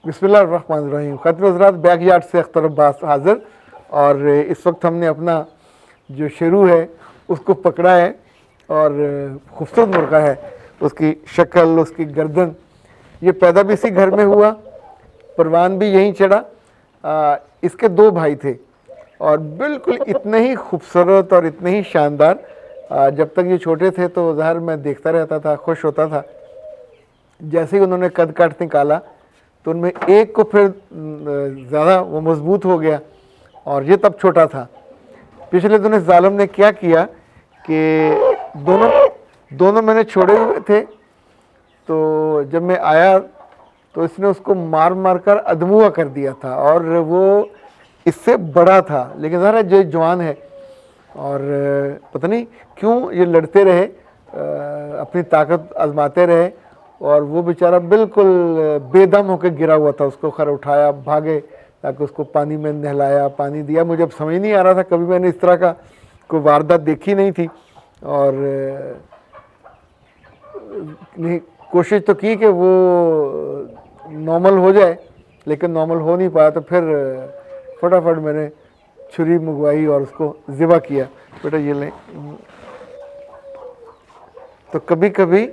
बिस्मिल्लाहिर्रहमानिर्रहीम। ख़त्म हज़रात बैकयार्ड से अख्तर अब्बास हाज़िर। और इस वक्त हमने अपना जो शेरू है उसको पकड़ा है और खूबसूरत मुर्गा है, उसकी शक्ल, उसकी गर्दन। ये पैदा भी इसी घर में हुआ, परवान भी यहीं चढ़ा। इसके दो भाई थे और बिल्कुल इतने ही खूबसूरत और इतने ही शानदार। जब तक ये छोटे थे तो ज़ाहिर मैं देखता रहता था, खुश होता था। जैसे ही उन्होंने कद काट निकाला तो उनमें एक को फिर ज़्यादा वो मजबूत हो गया और ये तब छोटा था। पिछले दिनों जालिम ने क्या किया कि दोनों मैंने छोड़े हुए थे, तो जब मैं आया तो इसने उसको मार मार कर अधमुआ कर दिया था और वो इससे बड़ा था, लेकिन ज़रा जो जवान है और पता नहीं क्यों ये लड़ते रहे, अपनी ताकत आजमाते रहे और वो बेचारा बिल्कुल बेदम होकर गिरा हुआ था। उसको खैर उठाया, भागे ताकि उसको पानी में नहलाया, पानी दिया। मुझे अब समझ नहीं आ रहा था, कभी मैंने इस तरह का कोई वारदात देखी नहीं थी और कोशिश तो की कि वो नॉर्मल हो जाए, लेकिन नॉर्मल हो नहीं पाया। तो फिर फटाफट मैंने छुरी मंगवाई और उसको ज़िबा किया। बेटा ये लें। तो कभी कभी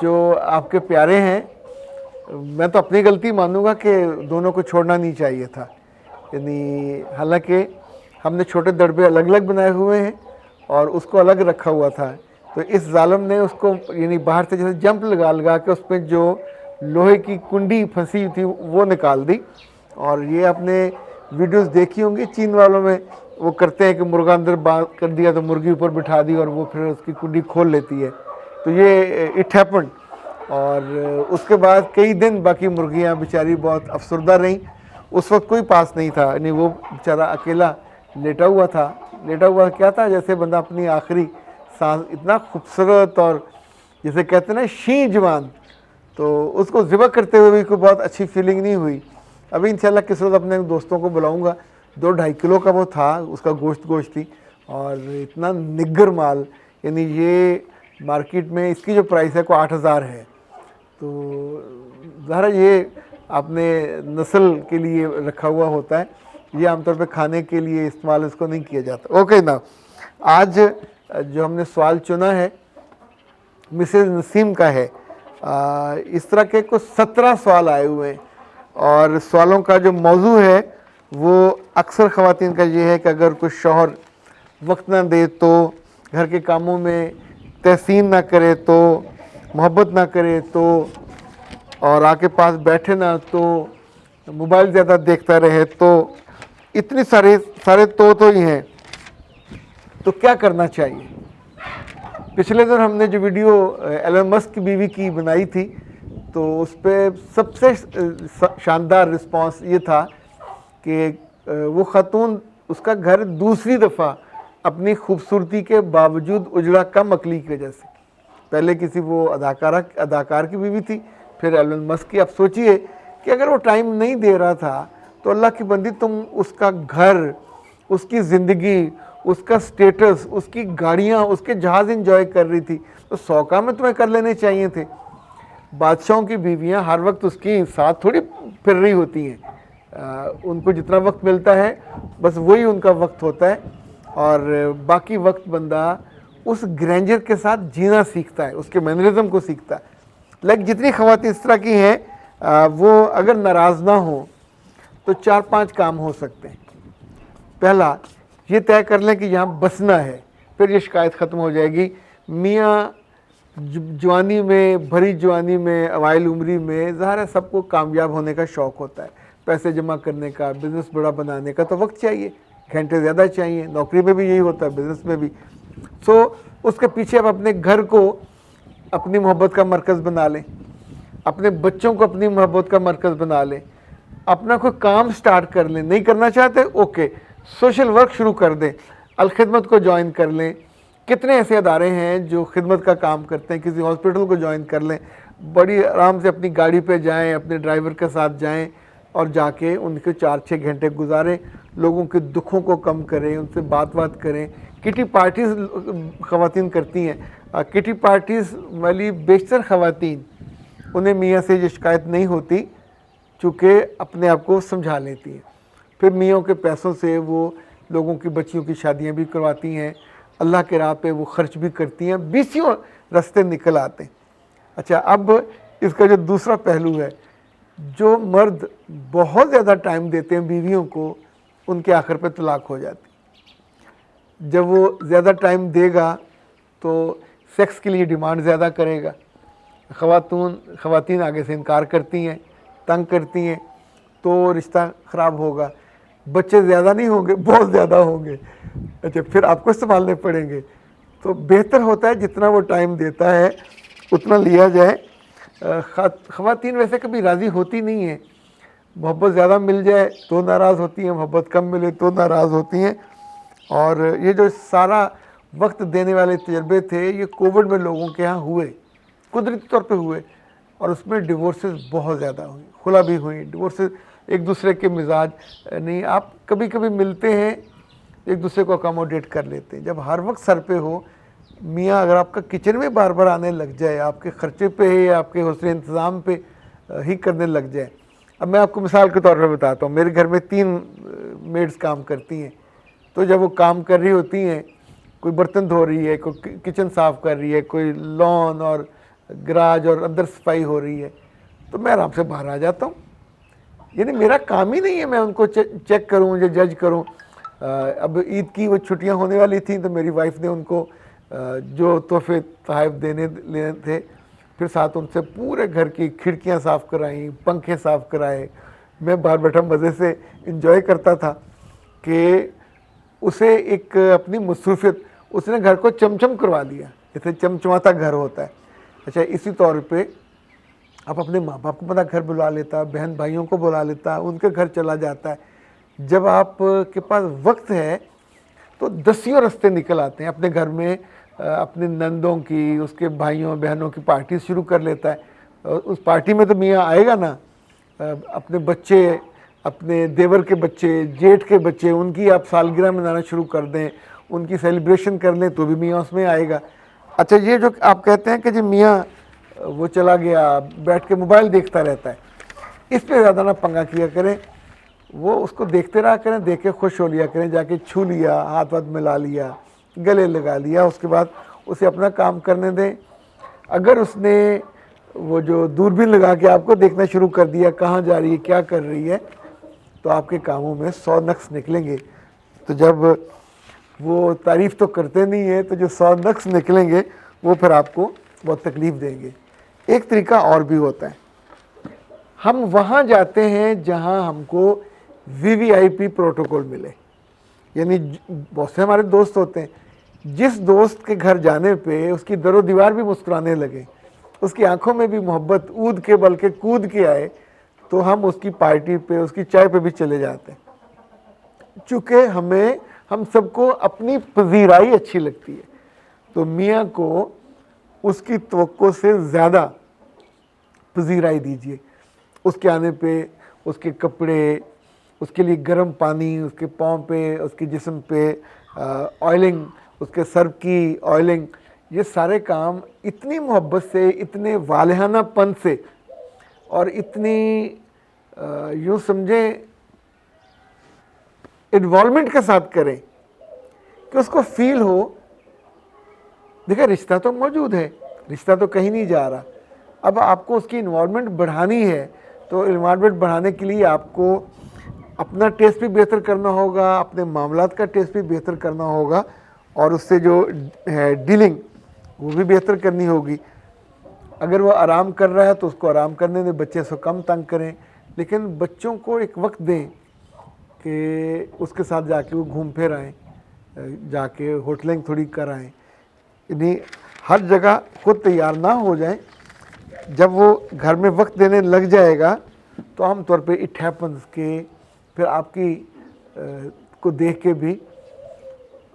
जो आपके प्यारे हैं, मैं तो अपनी गलती मानूंगा कि दोनों को छोड़ना नहीं चाहिए था। यानी हालांकि हमने छोटे दड़बे अलग अलग बनाए हुए हैं और उसको अलग रखा हुआ था, तो इस जालिम ने उसको यानी बाहर से जैसे जंप लगा लगा के उसमें जो लोहे की कुंडी फंसी थी वो निकाल दी। और ये आपने वीडियोस देखी होंगी चीन वालों में, वो करते हैं कि मुर्गा अंदर बांध कर दिया तो मुर्गी ऊपर बिठा दी और वो फिर उसकी कुंडी खोल लेती है। तो ये इट हैपेंड। और उसके बाद कई दिन बाकी मुर्गियाँ बेचारी बहुत अफसरदा रहीं। उस वक्त कोई पास नहीं था, यानी वो बेचारा अकेला लेटा हुआ था। लेटा हुआ क्या था, जैसे बंदा अपनी आखिरी सांस, इतना खूबसूरत और जैसे कहते हैं ना शी जवान। तो उसको ज़िबा करते हुए भी कोई बहुत अच्छी फीलिंग नहीं हुई। अभी इंशाल्लाह किसी वक्त अपने दोस्तों को बुलाऊंगा। 2-2.5 किलो का वो था, उसका गोश्त थी और इतना निग्गर माल। यानी ये मार्केट में इसकी जो प्राइस है को 8,000 है। तो ज़रा ये आपने नस्ल के लिए रखा हुआ होता है, ये आमतौर पे खाने के लिए इस्तेमाल इसको नहीं किया जाता। ओके ना, आज जो हमने सवाल चुना है मिसेज़ नसीम का है। इस तरह के कुछ 17 सवाल आए हुए हैं और सवालों का जो मौजू है वो अक्सर ख़वातीन का ये है कि अगर कुछ शौहर वक्त ना दे तो, घर के कामों में तहसीन ना करे तो, मोहब्बत ना करे तो, और आके पास बैठे ना तो, मोबाइल ज़्यादा देखता रहे तो, इतने सारे तो ही हैं। तो क्या करना चाहिए? पिछले दिन हमने जो वीडियो एलन मस्क की बीवी की बनाई थी, तो उस पर सबसे शानदार रिस्पांस ये था कि वो ख़ातून, उसका घर दूसरी दफ़ा अपनी खूबसूरती के बावजूद उजड़ा कम अकली की वजह से। पहले किसी वो अदाकार की बीवी थी, फिर एलन मस्क की। अब सोचिए कि अगर वो टाइम नहीं दे रहा था तो अल्लाह की बंदी, तुम उसका घर, उसकी ज़िंदगी, उसका स्टेटस, उसकी गाड़ियाँ, उसके जहाज़ इंजॉय कर रही थी, तो 100 काम में तुम्हें कर लेने चाहिए थे। बादशाहों की बीवियाँ हर वक्त उसके साथ थोड़ी फिर रही होती हैं। उनको जितना वक्त मिलता है बस वही उनका वक्त होता है और बाकी वक्त बंदा उस ग्रैंडर के साथ जीना सीखता है, उसके मैनरिज्म को सीखता है। लेकिन जितनी ख़वातीन इस तरह की हैं, वो अगर नाराज़ ना हो तो 4-5 काम हो सकते हैं। पहला, ये तय कर लें कि यहाँ बसना है, फिर ये शिकायत ख़त्म हो जाएगी। मियाँ जवानी में, भरी जवानी में, अवाइल उम्री में ज़ाहिर है सबको कामयाब होने का शौक़ होता है, पैसे जमा करने का, बिज़नेस बड़ा बनाने का, तो वक्त चाहिए, घंटे ज़्यादा चाहिए। नौकरी में भी यही होता है, बिज़नेस में भी। उसके पीछे आप अपने घर को अपनी मोहब्बत का मरकज़ बना लें, अपने बच्चों को अपनी मोहब्बत का मरकज़ बना लें, अपना कोई काम स्टार्ट कर लें। नहीं करना चाहते, ओके, सोशल वर्क शुरू कर दें, अलखिदमत को ज्वाइन कर लें। कितने ऐसे अदारे हैं जो खिदमत का काम करते हैं, किसी हॉस्पिटल को ज्वाइन कर लें, बड़ी आराम से अपनी गाड़ी पे जाएं, अपने ड्राइवर के साथ जाएं और जाके उनके 4-6 घंटे गुजारें, लोगों के दुखों को कम करें, उनसे बात करें। किटी पार्टीज़ ख़वातीन करती हैं। किटी पार्टीज़ वाली बेशतर ख़वातीन, उन्हें मियाँ से ये शिकायत नहीं होती चूँकि अपने आप को समझा लेती हैं। फिर मियों के पैसों से वो लोगों की बच्चियों की शादियां भी करवाती हैं, अल्लाह के राह पे वो खर्च भी करती हैं, बीसियों रास्ते निकल आते हैं। अच्छा, अब इसका जो दूसरा पहलू है, जो मर्द बहुत ज़्यादा टाइम देते हैं बीवियों को, उनके आखिर पे तलाक हो जाती। जब वो ज़्यादा टाइम देगा तो सेक्स के लिए डिमांड ज़्यादा करेगा, ख़वातीन आगे से इनकार करती हैं, तंग करती हैं, तो रिश्ता ख़राब होगा। बच्चे ज़्यादा नहीं होंगे, बहुत ज़्यादा होंगे। अच्छा, फिर आपको संभालने पड़ेंगे। तो बेहतर होता है जितना वो टाइम देता है उतना लिया जाए। ख़वातीन वैसे कभी राज़ी होती नहीं है, मोहब्बत ज़्यादा मिल जाए तो नाराज़ होती हैं, मोहब्बत कम मिले तो नाराज़ होती हैं। और ये जो सारा वक्त देने वाले तजर्बे थे, ये कोविड में लोगों के यहाँ हुए, कुदरती तौर पे हुए, और उसमें डिवोर्सेस बहुत ज़्यादा हुई, खुला भी हुई डिवोर्सेस। एक दूसरे के मिजाज नहीं, आप कभी कभी मिलते हैं, एक दूसरे को अकोमोडेट कर लेते हैं। जब हर वक्त सर पे हो, मियाँ अगर आपका किचन में बार बार आने लग जाए, आपके ख़र्चे पे या आपके हुस्न इंतज़ाम पे ही करने लग जाए। अब मैं आपको मिसाल के तौर पे बताता हूँ, मेरे घर में 3 मेड्स काम करती हैं। तो जब वो काम कर रही होती हैं, कोई बर्तन धो रही है, कोई किचन साफ़ कर रही है, कोई लॉन और गराज और अंदर सफाई हो रही है, तो मैं आराम से बाहर आ जाता हूँ। यानी मेरा काम ही नहीं है मैं उनको चेक करूँ या जज करूँ। अब ईद की वो छुट्टियाँ होने वाली थी, तो मेरी वाइफ ने उनको जो तोहफे तोहफ़ देने लेने थे, फिर साथ उनसे पूरे घर की खिड़कियाँ साफ़ कराई, पंखे साफ़ कराए। मैं बाहर बैठा मज़े से इंजॉय करता था कि उसे एक अपनी मसरूफियत, उसने घर को चमचम करवा दिया, जैसे चमचमाता घर होता है। अच्छा, इसी तौर पे आप अपने माँ बाप को अपना घर बुला लेता, बहन भाइयों को बुला लेता, उनके घर चला जाता है। जब आप के पास वक्त है तो दसियों रास्ते निकल आते हैं। अपने घर में अपने नंदों की, उसके भाइयों बहनों की पार्टी शुरू कर लेता है। उस पार्टी में तो मियाँ आएगा ना, अपने बच्चे, अपने देवर के बच्चे, जेठ के बच्चे, उनकी आप सालगिरह मनाना शुरू कर दें, उनकी सेलिब्रेशन कर लें, तो भी मियाँ उसमें आएगा। अच्छा, ये जो आप कहते हैं कि जी मियाँ वो चला गया, बैठ के मोबाइल देखता रहता है, इस पे ज़्यादा ना पंगा किया करें। वो उसको देखते रहा करें, देख के खुश हो लिया करें, जाके छू लिया, हाथ वाथ मिला लिया, गले लगा लिया, उसके बाद उसे अपना काम करने दें। अगर उसने वो जो दूरबीन लगा के आपको देखना शुरू कर दिया, कहाँ जा रही है, क्या कर रही है, तो आपके कामों में 100 नक्स निकलेंगे। तो जब वो तारीफ़ तो करते नहीं है, तो जो 100 नक्स निकलेंगे वो फिर आपको बहुत तकलीफ़ देंगे। एक तरीका और भी होता है, हम वहाँ जाते हैं जहाँ हमको वीवीआईपी प्रोटोकॉल मिले। यानी बहुत से हमारे दोस्त होते हैं, जिस दोस्त के घर जाने पे उसकी दरो दीवार भी मुस्कुराने लगे, उसकी आंखों में भी मोहब्बत ऊद के बल्कि कूद के आए, तो हम उसकी पार्टी पे, उसकी चाय पे भी चले जाते हैं। चूँकि हम सबको अपनी पजीराई अच्छी लगती है, तो मियाँ को उसकी तवक्को से ज़्यादा पजीराई दीजिए। उसके आने पे उसके कपड़े, उसके लिए गर्म पानी, उसके पाँव पे, उसके जिस्म पे ऑयलिंग, उसके सर की ऑयलिंग, ये सारे काम इतनी मोहब्बत से, इतने वालहानापन से और इतनी यूँ समझें इन्वॉल्वमेंट के साथ करें कि उसको फील हो। देखिए, रिश्ता तो मौजूद है, रिश्ता तो कहीं नहीं जा रहा। अब आपको उसकी इन्वॉल्वमेंट बढ़ानी है, तो इन्वॉल्वमेंट बढ़ाने के लिए आपको अपना टेस्ट भी बेहतर करना होगा, अपने मामलात का टेस्ट भी बेहतर करना होगा, और उससे जो है डीलिंग वो भी बेहतर करनी होगी। अगर वो आराम कर रहा है तो उसको आराम करने दें, बच्चे से कम तंग करें, लेकिन बच्चों को एक वक्त दें कि उसके साथ जाके वो घूम फिर आएँ, जाके होटलिंग थोड़ी कर आएँ। यानी हर जगह खुद तैयार ना हो जाएं। जब वो घर में वक्त देने लग जाएगा तो आम तौर पे इट हैपन्स के फिर आपकी को देख के भी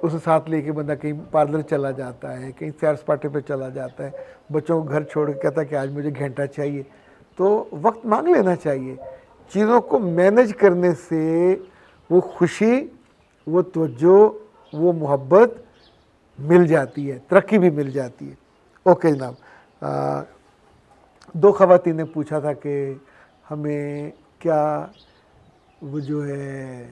उसे साथ लेके बंदा कहीं पार्लर चला जाता है, कहीं सैर सपाटे पे चला जाता है, बच्चों को घर छोड़ के कहता है कि आज मुझे घंटा चाहिए। तो वक्त मांग लेना चाहिए। चीज़ों को मैनेज करने से वो खुशी, वो तवज्जो, वो मोहब्बत मिल जाती है, तरक्की भी मिल जाती है। ओके जनाब, 2 ख़वातीन ने पूछा था कि हमें क्या वो जो है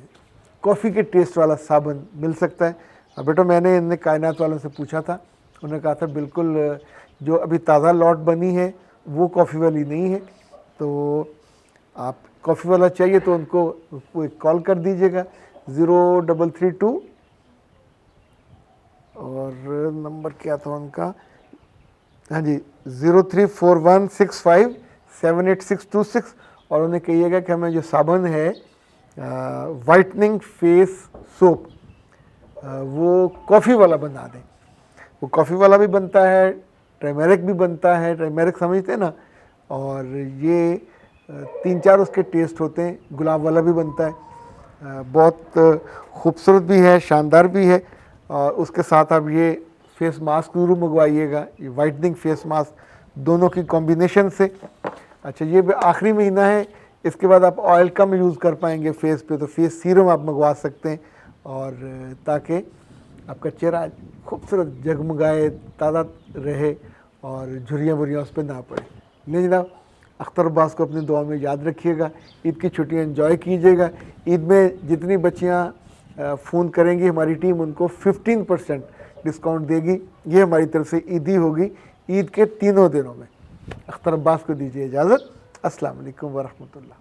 कॉफ़ी के टेस्ट वाला साबुन मिल सकता है? बेटा मैंने इन्हें कायनात वालों से पूछा था, उन्होंने कहा था बिल्कुल जो अभी ताज़ा लॉट बनी है वो कॉफ़ी वाली नहीं है, तो आप कॉफ़ी वाला चाहिए तो उनको कॉल कर दीजिएगा 0332 और नंबर क्या था उनका, हाँ जी 0341657826 और उन्हें कहिएगा कि हमें जो साबुन है वाइटनिंग फेस सोप वो कॉफ़ी वाला बना दें। वो कॉफ़ी वाला भी बनता है, टर्मेरिक भी बनता है, टर्मेरिक समझते हैं ना, और ये 3-4 उसके टेस्ट होते हैं, गुलाब वाला भी बनता है, बहुत खूबसूरत भी है, शानदार भी है। और उसके साथ आप ये फेस मास्क ज़रूर मंगवाइएगा, ये वाइटनिंग फेस मास्क दोनों की कॉम्बिनेशन से। अच्छा ये आखिरी महीना है, इसके बाद आप ऑयल कम यूज़ कर पाएंगे फेस पे, तो फेस सीरम आप मंगवा सकते हैं, और ताकि आपका चेहरा खूबसूरत जगमगाए, ताज़ा रहे और झुर्रियाँ बुरियाँ उस पर ना पड़े। नहीं जनाब, अख्तर अब्बास को अपनी दुआ में याद रखिएगा। ईद की छुट्टियाँ एंजॉय कीजिएगा। ईद में जितनी बच्चियाँ फ़ोन करेंगी हमारी टीम उनको 15% डिस्काउंट देगी। ये हमारी तरफ से ईदी होगी ईद के तीनों दिनों में। अख्तर अब्बास को दीजिए इजाज़त। अस्सलाम वालेकुम व रहमतुल्लाह।